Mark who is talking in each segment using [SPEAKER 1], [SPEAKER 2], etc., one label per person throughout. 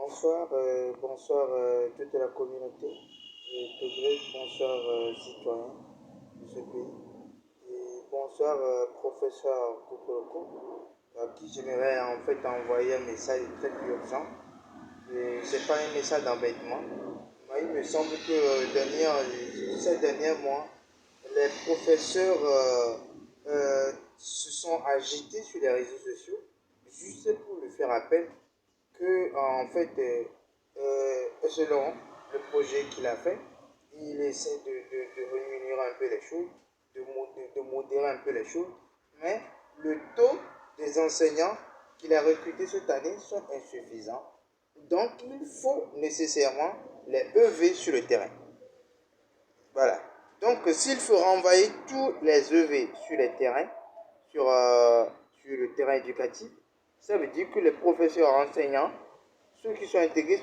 [SPEAKER 1] Bonsoir toute la communauté intégrée, bonsoir citoyens de ce pays, et bonsoir professeur Kokoroko, à qui j'aimerais en fait envoyer un message très urgent. C'est pas un message d'embêtement, mais il me semble que ces derniers mois, les professeurs se sont agités sur les réseaux sociaux juste pour lui faire appel que en fait selon le projet qu'il a fait, il essaie de réunir un peu les choses, de modérer un peu les choses, mais le taux des enseignants qu'il a recrutés cette année sont insuffisants. Donc il faut nécessairement les EV sur le terrain. Voilà. Donc s'il faut renvoyer tous les EV sur les terrains, sur le terrain éducatif, ça veut dire que les professeurs enseignants, ceux qui sont intégrés,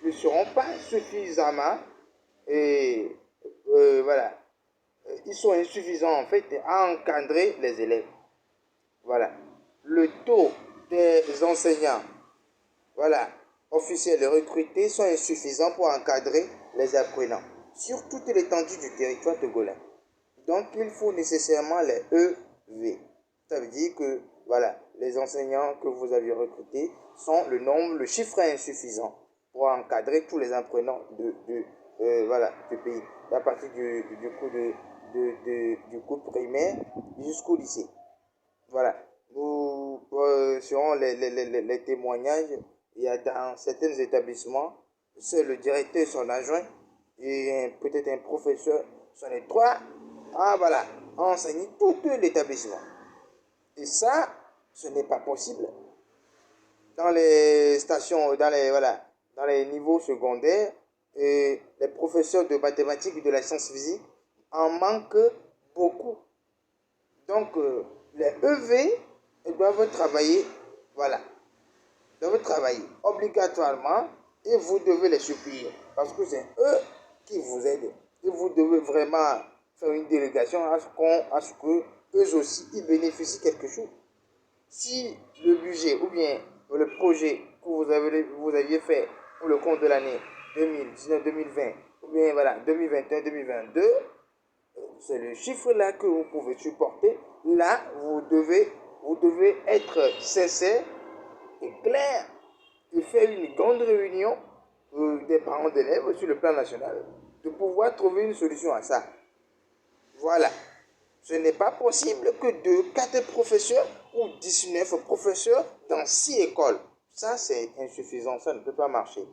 [SPEAKER 1] ne seront pas suffisamment et voilà. Ils sont insuffisants en fait à encadrer les élèves. Voilà. Le taux des enseignants, voilà, officiels et recrutés sont insuffisants pour encadrer les apprenants sur toute l'étendue du territoire togolais. Donc il faut nécessairement les EV. Ça veut dire que voilà, les enseignants que vous avez recrutés sont le chiffre est insuffisant pour encadrer tous les apprenants voilà, du pays, à partir du cours primaire jusqu'au lycée. Voilà. Selon les témoignages, il y a dans certains établissements, c'est le directeur et son adjoint, et peut-être un professeur, sont les trois, voilà, enseigner tout l'établissement. Et ça, ce n'est pas possible. Dans les stations, dans les niveaux secondaires, les professeurs de mathématiques et de la science physique en manquent beaucoup. Donc, les EV doivent travailler, voilà, doivent travailler obligatoirement et vous devez les supplier parce que c'est eux qui vous aident. Et vous devez vraiment faire une délégation à ce que eux aussi ils bénéficient quelque chose. Si le budget ou bien le projet que vous aviez fait pour le compte de l'année 2019-2020 ou bien voilà 2021-2022, c'est le chiffre là que vous pouvez supporter. Là, vous devez être sincère et clair et faire une grande réunion des parents d'élèves sur le plan national de pouvoir trouver une solution à ça. Voilà. Ce n'est pas possible que 4 professeurs ou 19 professeurs dans 6 écoles. Ça, c'est insuffisant. Ça ne peut pas marcher.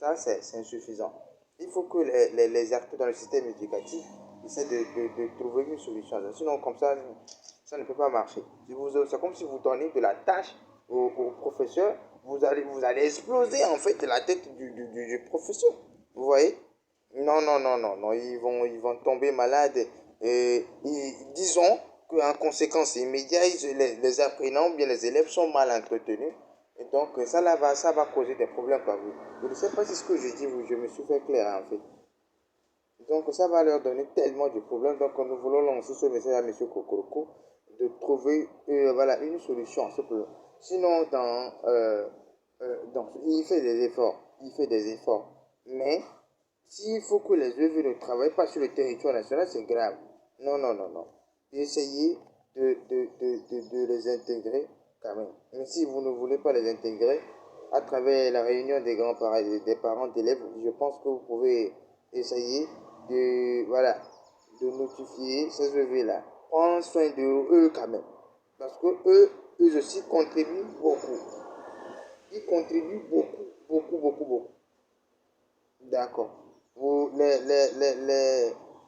[SPEAKER 1] Ça, c'est insuffisant. Il faut que les acteurs dans le système éducatif essaient de trouver une solution. Sinon, comme ça ne peut pas marcher. C'est comme si vous donnez de la tâche au professeur. Vous allez exploser en fait la tête du professeur. Vous voyez? Non, non, non, non, non. Ils vont tomber malades. Disons qu'en conséquence immédiate, les apprenants, bien les élèves sont mal entretenus. Et donc, ça va causer des problèmes pour vous. Je ne sais pas si ce que je dis, je me suis fait clair en fait. Donc, ça va leur donner tellement de problèmes. Donc, nous voulons lancer ce message à M. Kokoroko de trouver voilà, une solution à ce problème. Sinon, il fait des efforts. Il fait des efforts. Mais, s'il faut que les œuvres ne travaillent pas sur le territoire national, c'est grave. Non, non, non, non. Essayez de les intégrer quand même. Mais si vous ne voulez pas les intégrer, à travers la réunion des grands-parents et des parents d'élèves, je pense que vous pouvez essayer de notifier ces œuvres-là. Prends soin de eux quand même. Parce que eux aussi contribuent beaucoup. Ils contribuent beaucoup, beaucoup, beaucoup, beaucoup. D'accord.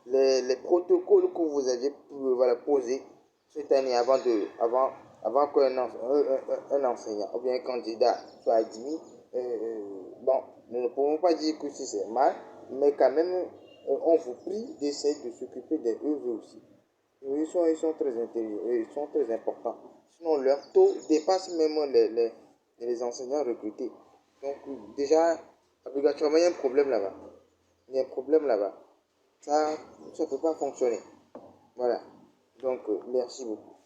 [SPEAKER 1] Les protocoles que vous avez posés cette année avant qu'un enseignant ou bien un candidat soit admis, bon, nous ne pouvons pas dire que si c'est mal, mais quand même, on vous prie d'essayer de s'occuper des eux aussi. Ils sont très intelligents, ils sont très importants. Sinon, leur taux dépasse même les enseignants recrutés. Donc, déjà, obligatoirement, il y a un problème là-bas. Il y a un problème là-bas. Ça ne peut pas fonctionner. Voilà. Donc, merci beaucoup.